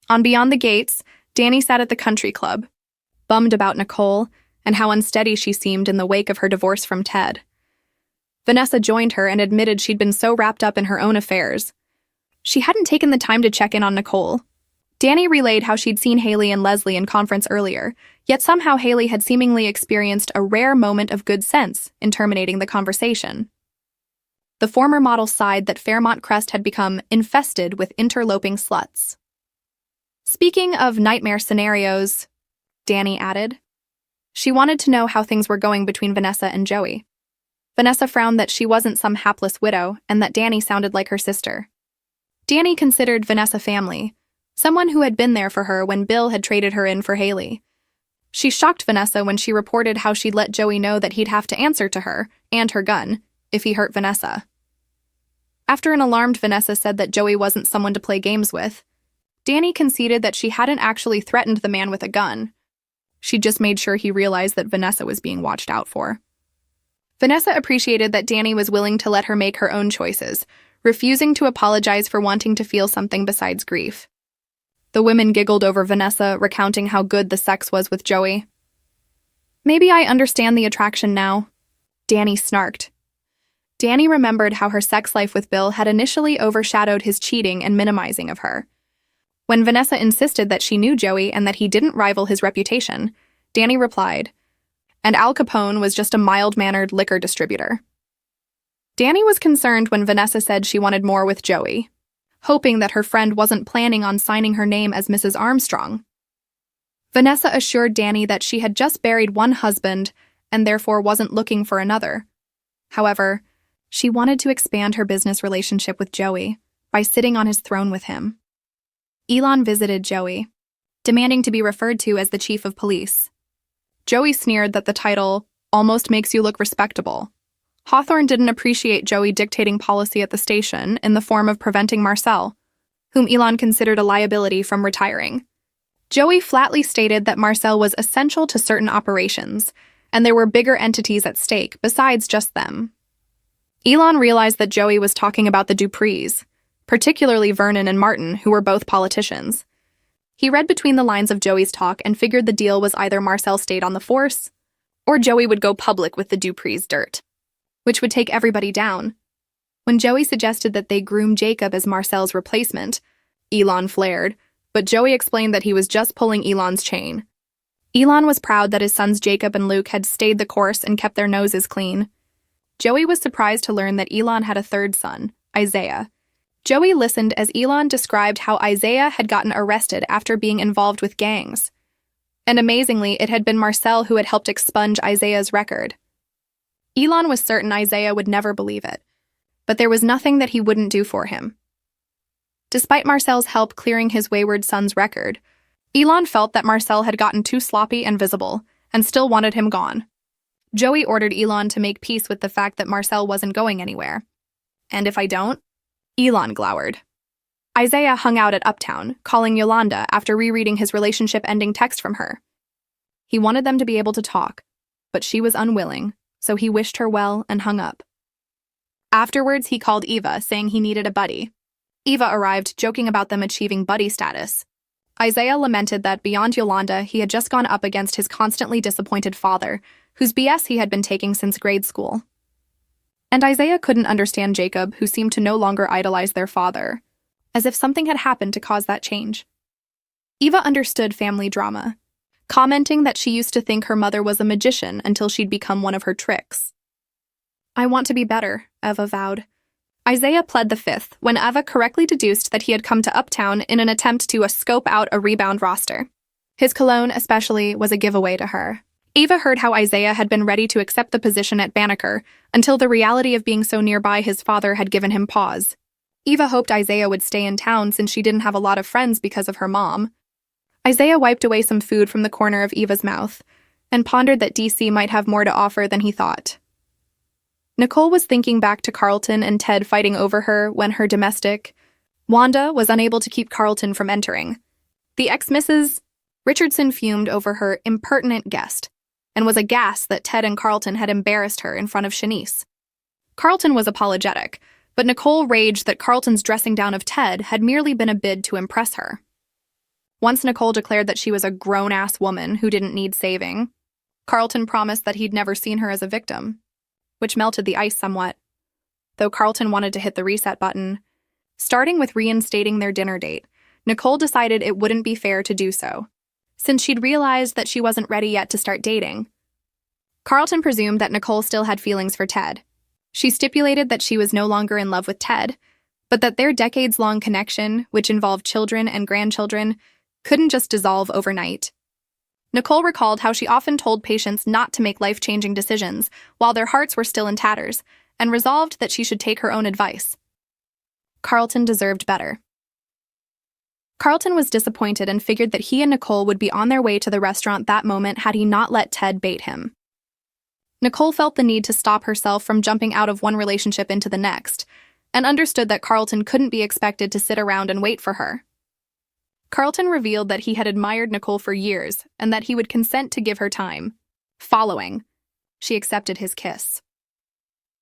On Beyond the Gates, Danny sat at the country club, bummed about Nicole and how unsteady she seemed in the wake of her divorce from Ted. Vanessa joined her and admitted she'd been so wrapped up in her own affairs. She hadn't taken the time to check in on Nicole. Danny relayed how she'd seen Haley and Leslie in conference earlier, yet somehow Haley had seemingly experienced a rare moment of good sense in terminating the conversation. The former model sighed that Fairmont Crest had become infested with interloping sluts. Speaking of nightmare scenarios, Danny added, she wanted to know how things were going between Vanessa and Joey. Vanessa frowned that she wasn't some hapless widow and that Danny sounded like her sister. Danny considered Vanessa family, someone who had been there for her when Bill had traded her in for Haley. She shocked Vanessa when she reported how she'd let Joey know that he'd have to answer to her and her gun if he hurt Vanessa. After an alarmed Vanessa said that Joey wasn't someone to play games with, Danny conceded that she hadn't actually threatened the man with a gun. She just made sure he realized that Vanessa was being watched out for. Vanessa appreciated that Danny was willing to let her make her own choices, refusing to apologize for wanting to feel something besides grief. The women giggled over Vanessa recounting how good the sex was with Joey. Maybe I understand the attraction now, Danny snarked. Danny remembered how her sex life with Bill had initially overshadowed his cheating and minimizing of her. When Vanessa insisted that she knew Joey and that he didn't rival his reputation, Danny replied, and Al Capone was just a mild-mannered liquor distributor. Danny was concerned when Vanessa said she wanted more with Joey, hoping that her friend wasn't planning on signing her name as Mrs. Armstrong. Vanessa assured Danny that she had just buried one husband and therefore wasn't looking for another. However, she wanted to expand her business relationship with Joey by sitting on his throne with him. Elon visited Joey, demanding to be referred to as the chief of police. Joey sneered that the title almost makes you look respectable. Hawthorne didn't appreciate Joey dictating policy at the station in the form of preventing Marcel, whom Elon considered a liability from retiring. Joey flatly stated that Marcel was essential to certain operations, and there were bigger entities at stake besides just them. Elon realized that Joey was talking about the Duprees, particularly Vernon and Martin, who were both politicians. He read between the lines of Joey's talk and figured the deal was either Marcel stayed on the force, or Joey would go public with the Duprees' dirt, which would take everybody down. When Joey suggested that they groom Jacob as Marcel's replacement, Elon flared, but Joey explained that he was just pulling Elon's chain. Elon was proud that his sons Jacob and Luke had stayed the course and kept their noses clean. Joey was surprised to learn that Elon had a third son, Izaiah. Joey listened as Elon described how Izaiah had gotten arrested after being involved with gangs. And amazingly, it had been Marcel who had helped expunge Isaiah's record. Elon was certain Izaiah would never believe it, but there was nothing that he wouldn't do for him. Despite Marcel's help clearing his wayward son's record, Elon felt that Marcel had gotten too sloppy and visible, and still wanted him gone. Joey ordered Elon to make peace with the fact that Marcel wasn't going anywhere. And if I don't? Elon glowered. Izaiah hung out at Uptown, calling Yolanda after rereading his relationship-ending text from her. He wanted them to be able to talk, but she was unwilling, so he wished her well and hung up. Afterwards, he called Eva, saying he needed a buddy. Eva arrived, joking about them achieving buddy status. Izaiah lamented that beyond Yolanda, he had just gone up against his constantly disappointed father, whose BS he had been taking since grade school. And Izaiah couldn't understand Jacob, who seemed to no longer idolize their father, as if something had happened to cause that change. Eva understood family drama, commenting that she used to think her mother was a magician until she'd become one of her tricks. I want to be better, Eva vowed. Izaiah pled the fifth when Eva correctly deduced that he had come to Uptown in an attempt to scope out a rebound roster. His cologne, especially, was a giveaway to her. Eva heard how Izaiah had been ready to accept the position at Banneker until the reality of being so nearby his father had given him pause. Eva hoped Izaiah would stay in town since she didn't have a lot of friends because of her mom. Izaiah wiped away some food from the corner of Eva's mouth and pondered that DC might have more to offer than he thought. Nicole was thinking back to Carlton and Ted fighting over her when her domestic, Wanda, was unable to keep Carlton from entering. The ex-Mrs. Richardson fumed over her impertinent guest and was aghast that Ted and Carlton had embarrassed her in front of Shanice. Carlton was apologetic, but Nicole raged that Carlton's dressing down of Ted had merely been a bid to impress her. Once Nicole declared that she was a grown-ass woman who didn't need saving, Carlton promised that he'd never seen her as a victim, which melted the ice somewhat. Though Carlton wanted to hit the reset button, starting with reinstating their dinner date, Nicole decided it wouldn't be fair to do so, since she'd realized that she wasn't ready yet to start dating. Carlton presumed that Nicole still had feelings for Ted. She stipulated that she was no longer in love with Ted, but that their decades-long connection, which involved children and grandchildren, couldn't just dissolve overnight. Nicole recalled how she often told patients not to make life-changing decisions while their hearts were still in tatters, and resolved that she should take her own advice. Carlton deserved better. Carlton was disappointed and figured that he and Nicole would be on their way to the restaurant that moment had he not let Ted bait him. Nicole felt the need to stop herself from jumping out of one relationship into the next, and understood that Carlton couldn't be expected to sit around and wait for her. Carlton revealed that he had admired Nicole for years and that he would consent to give her time. Following, she accepted his kiss.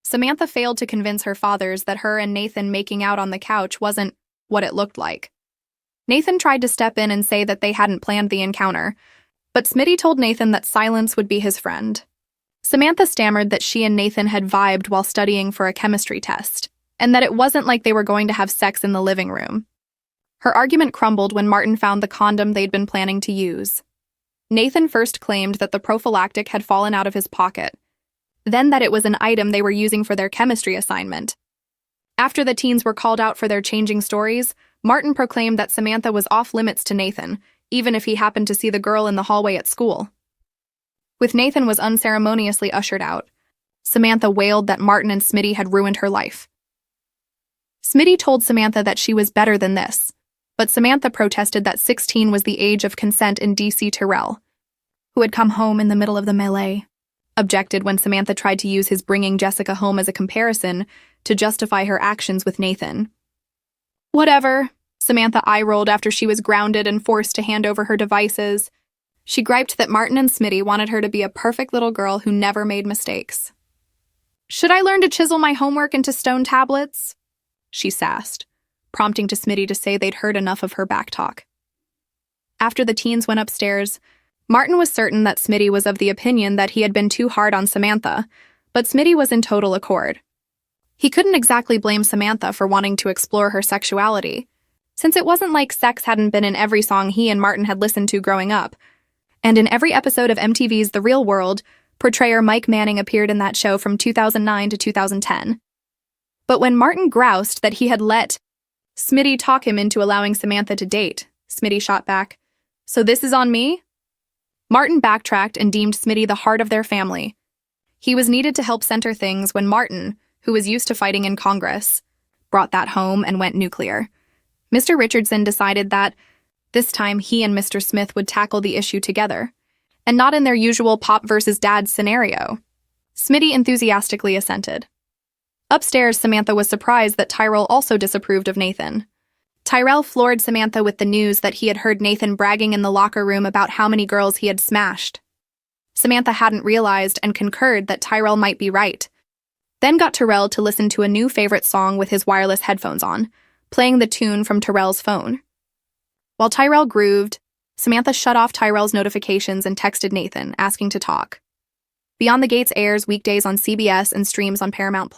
Samantha failed to convince her fathers that her and Nathan making out on the couch wasn't what it looked like. Nathan tried to step in and say that they hadn't planned the encounter, but Smitty told Nathan that silence would be his friend. Samantha stammered that she and Nathan had vibed while studying for a chemistry test, and that it wasn't like they were going to have sex in the living room. Her argument crumbled when Martin found the condom they'd been planning to use. Nathan first claimed that the prophylactic had fallen out of his pocket, then that it was an item they were using for their chemistry assignment. After the teens were called out for their changing stories, Martin proclaimed that Samantha was off-limits to Nathan, even if he happened to see the girl in the hallway at school. With Nathan was unceremoniously ushered out, Samantha wailed that Martin and Smitty had ruined her life. Smitty told Samantha that she was better than this, but Samantha protested that 16 was the age of consent in D.C. Terrell, who had come home in the middle of the melee, objected when Samantha tried to use his bringing Jessica home as a comparison to justify her actions with Nathan. Whatever, Samantha eye-rolled after she was grounded and forced to hand over her devices. She griped that Martin and Smitty wanted her to be a perfect little girl who never made mistakes. Should I learn to chisel my homework into stone tablets? She sassed, prompting to Smitty to say they'd heard enough of her backtalk. After the teens went upstairs, Martin was certain that Smitty was of the opinion that he had been too hard on Samantha, but Smitty was in total accord. He couldn't exactly blame Samantha for wanting to explore her sexuality, since it wasn't like sex hadn't been in every song he and Martin had listened to growing up, and in every episode of MTV's The Real World, portrayer Mike Manning appeared in that show from 2009 to 2010. But when Martin groused that he had let Smitty talk him into allowing Samantha to date, Smitty shot back, "So this is on me?" Martin backtracked and deemed Smitty the heart of their family. He was needed to help center things when Martin, who was used to fighting in Congress, brought that home and went nuclear. Mr. Richardson decided that this time he and Mr. Smith would tackle the issue together, and not in their usual pop versus dad scenario. Smitty enthusiastically assented. Upstairs, Samantha was surprised that Tyrell also disapproved of Nathan. Tyrell floored Samantha with the news that he had heard Nathan bragging in the locker room about how many girls he had smashed. Samantha hadn't realized and concurred that Tyrell might be right, then got Tyrell to listen to a new favorite song with his wireless headphones on, playing the tune from Tyrell's phone. While Tyrell grooved, Samantha shut off Tyrell's notifications and texted Nathan, asking to talk. Beyond the Gates airs weekdays on CBS and streams on Paramount+.